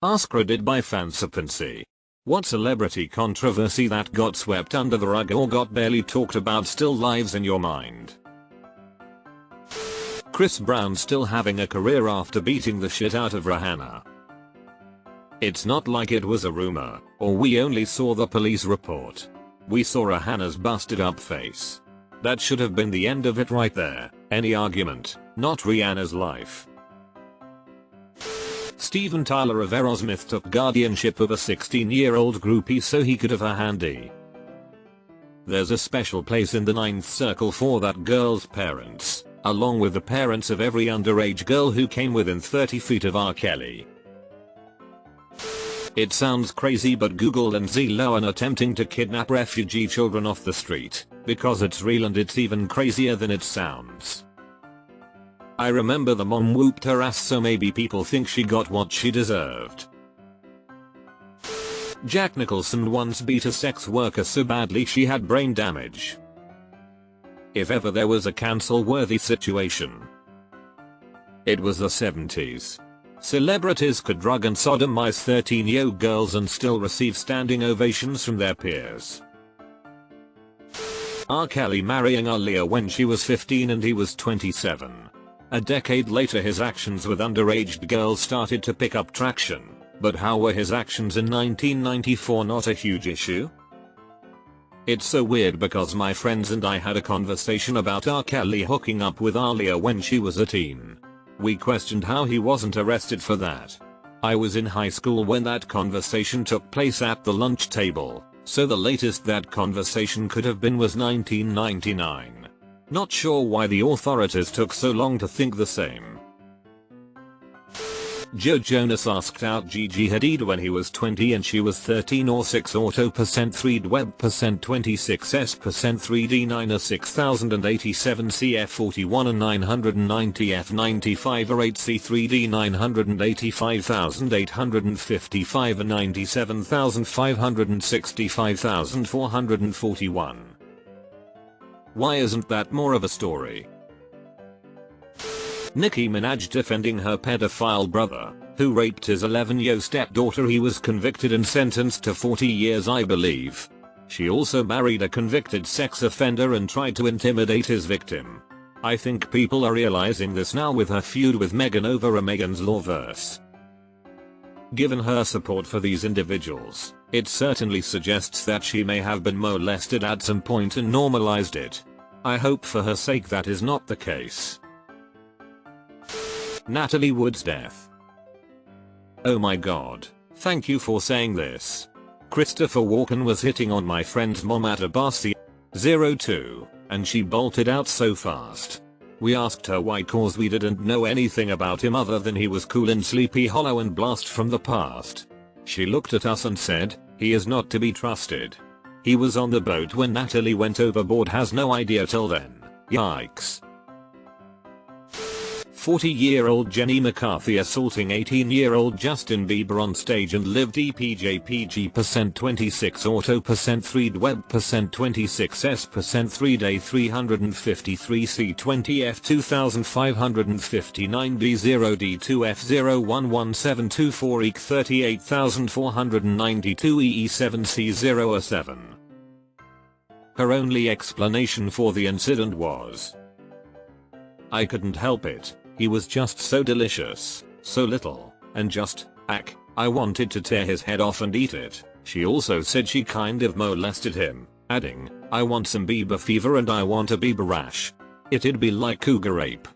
AskReddit by Fansapancy. What celebrity controversy that got swept under the rug or got barely talked about still lives in your mind? Chris Brown still having a career after beating the shit out of Rihanna. It's not like it was a rumor, or we only saw the police report. We saw Rihanna's busted up face. That should have been the end of it right there. Any argument, not Rihanna's life. Steven Tyler of Aerosmith took guardianship of a 16-year-old groupie so he could have her handy. There's a special place in the ninth circle for that girl's parents, along with the parents of every underage girl who came within 30 feet of R. Kelly. It sounds crazy, but Google Lindsay Lohan attempting to kidnap refugee children off the street, because it's real and it's even crazier than it sounds. I remember the mom whooped her ass, so maybe people think she got what she deserved. Jack Nicholson once beat a sex worker so badly she had brain damage. If ever there was a cancel-worthy situation, it was the 70s. Celebrities could drug and sodomize 13-year-old girls and still receive standing ovations from their peers. R. Kelly marrying Aaliyah when she was 15 and he was 27. A decade later his actions with underage girls started to pick up traction, but how were his actions in 1994 not a huge issue? It's so weird because my friends and I had a conversation about R. Kelly hooking up with Aaliyah when she was a teen. We questioned how he wasn't arrested for that. I was in high school when that conversation took place at the lunch table, so the latest that conversation could have been was 1999. Not sure why the authorities took so long to think the same. Joe Jonas asked out Gigi Hadid when he was 20 and she was 13 or 6 auto %3 web %26s %3d 9 6087 cf 41 and 990 f 95 or 8 c3d 985855 and 97565,441. Why isn't that more of a story? Nicki Minaj defending her pedophile brother, who raped his 11-year-old stepdaughter. He was convicted and sentenced to 40 years, I believe. She also married a convicted sex offender and tried to intimidate his victim. I think people are realizing this now with her feud with Meghan over a Meghan's Law verse. Given her support for these individuals, it certainly suggests that she may have been molested at some point and normalized it. I hope for her sake that is not the case. Natalie Wood's death. Oh my god, thank you for saying this. Christopher Walken was hitting on my friend's mom at a bar C02, and she bolted out so fast. We asked her why, cause we didn't know anything about him other than he was cool in Sleepy Hollow and blast from the past. She looked at us and said, he is not to be trusted. He was on the boat when Natalie went overboard, has no idea till then. Yikes. 40-year-old Jenny McCarthy assaulting 18-year-old Justin Bieber on stage and lived EPJPG %26 auto %3 web %26s %3 day 353 C20 F 2559 D0 D2 F011724 EEC 38492 EE7 C007. Her only explanation for the incident was, I couldn't help it. He was just so delicious, so little, and just, I wanted to tear his head off and eat it. She also said she kind of molested him, adding, I want some Bieber fever and I want a Bieber rash. It'd be like cougar rape.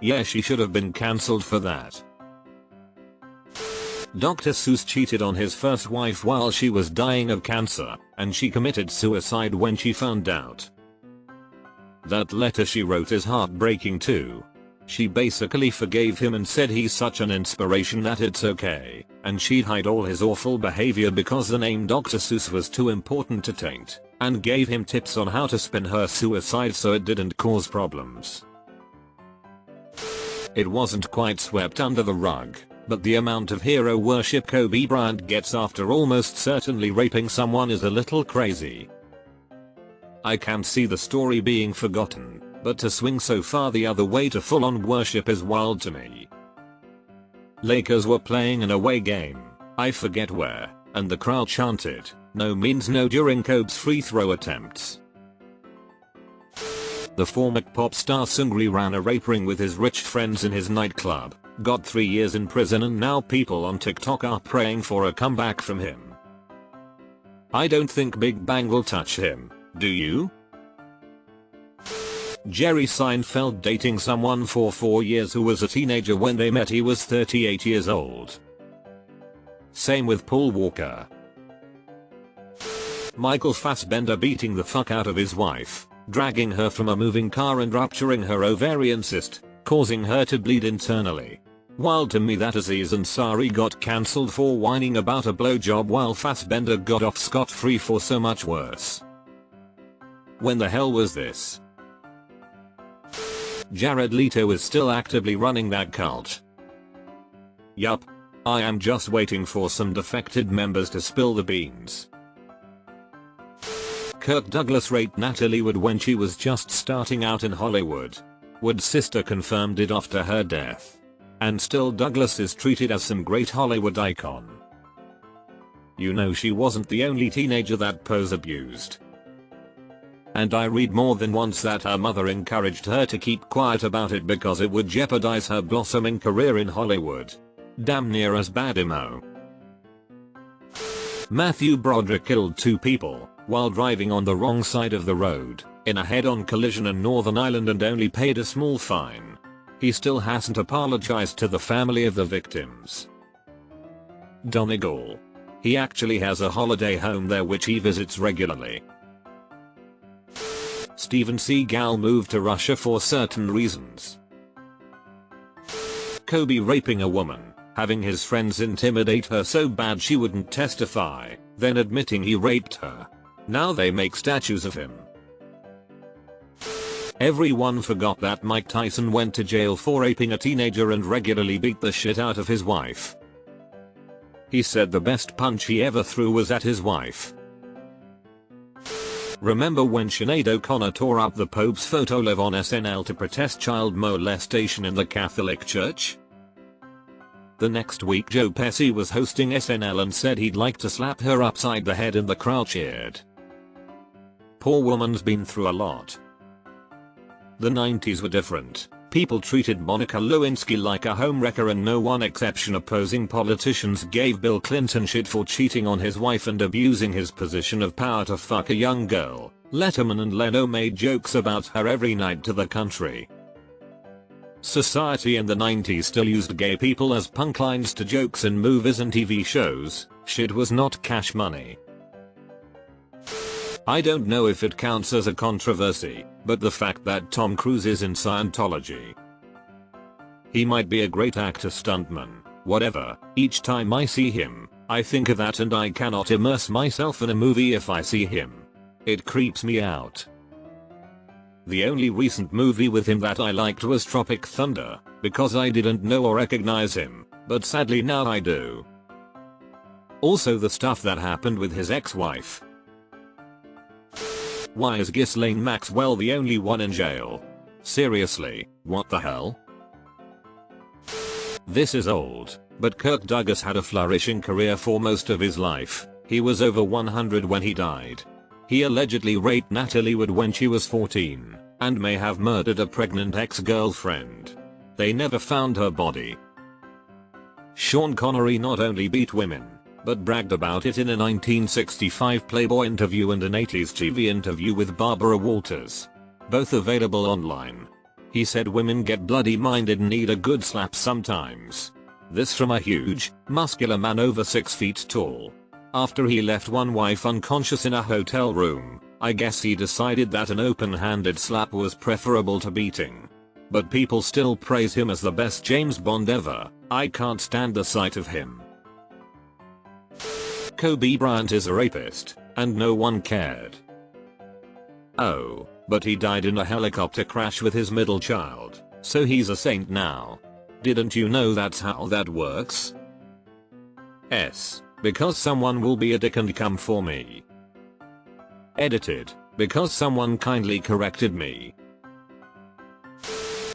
Yeah, she should have been cancelled for that. Dr. Seuss cheated on his first wife while she was dying of cancer, and she committed suicide when she found out. That letter she wrote is heartbreaking too. She basically forgave him and said he's such an inspiration that it's okay, and she'd hide all his awful behavior because the name Dr. Seuss was too important to taint, and gave him tips on how to spin her suicide so it didn't cause problems. It wasn't quite swept under the rug, but the amount of hero worship Kobe Bryant gets after almost certainly raping someone is a little crazy. I can see the story being forgotten, but to swing so far the other way to full-on worship is wild to me. Lakers were playing an away game, I forget where, and the crowd chanted, "No means no" during Kobe's free throw attempts. The former pop star Sungri ran a rape ring with his rich friends in his nightclub, got 3 years in prison, and now people on TikTok are praying for a comeback from him. I don't think Big Bang will touch him, do you? Jerry Seinfeld dating someone for 4 years who was a teenager when they met. He was 38 years old. Same with Paul Walker. Michael Fassbender beating the fuck out of his wife, dragging her from a moving car and rupturing her ovarian cyst, causing her to bleed internally. Wild to me that Aziz Ansari got cancelled for whining about a blowjob while Fassbender got off scot-free for so much worse. When the hell was this? Jared Leto is still actively running that cult. Yup. I am just waiting for some defected members to spill the beans. Kirk Douglas raped Natalie Wood when she was just starting out in Hollywood. Wood's sister confirmed it after her death. And still Douglas is treated as some great Hollywood icon. You know she wasn't the only teenager that Pose abused. And I read more than once that her mother encouraged her to keep quiet about it because it would jeopardize her blossoming career in Hollywood. Damn near as bad emo. Matthew Broderick killed 2 people while driving on the wrong side of the road in a head-on collision in Northern Ireland and only paid a small fine. He still hasn't apologized to the family of the victims. Donegal. He actually has a holiday home there which he visits regularly. Steven Seagal moved to Russia for certain reasons. Kobe raping a woman, having his friends intimidate her so bad she wouldn't testify, then admitting he raped her. Now they make statues of him. Everyone forgot that Mike Tyson went to jail for raping a teenager and regularly beat the shit out of his wife. He said the best punch he ever threw was at his wife. Remember when Sinead O'Connor tore up the Pope's photo live on SNL to protest child molestation in the Catholic Church? The next week Joe Pesci was hosting SNL and said he'd like to slap her upside the head and the crowd cheered. Poor woman's been through a lot. The 90s were different. People treated Monica Lewinsky like a homewrecker and no one exception opposing politicians gave Bill Clinton shit for cheating on his wife and abusing his position of power to fuck a young girl. Letterman and Leno made jokes about her every night to the country. Society in the 90s still used gay people as punklines to jokes in movies and TV shows. Shit was not cash money. I don't know if it counts as a controversy, but the fact that Tom Cruise is in Scientology. He might be a great actor, stuntman, whatever. Each time I see him, I think of that and I cannot immerse myself in a movie if I see him. It creeps me out. The only recent movie with him that I liked was Tropic Thunder, because I didn't know or recognize him, but sadly now I do. Also the stuff that happened with his ex-wife. Why is Ghislaine Maxwell the only one in jail? Seriously, what the hell? This is old, but Kirk Douglas had a flourishing career for most of his life. He was over 100 when he died. He allegedly raped Natalie Wood when she was 14, and may have murdered a pregnant ex-girlfriend. They never found her body. Sean Connery not only beat women, but bragged about it in a 1965 Playboy interview and an 80s TV interview with Barbara Walters. Both available online. He said women get bloody minded and need a good slap sometimes. This from a huge, muscular man over 6 feet tall. After he left one wife unconscious in a hotel room, I guess he decided that an open-handed slap was preferable to beating. But people still praise him as the best James Bond ever. I can't stand the sight of him. Kobe Bryant is a rapist, and no one cared. Oh, but he died in a helicopter crash with his middle child, so he's a saint now. Didn't you know that's how that works? Because someone will be a dick and come for me. Edited, because someone kindly corrected me.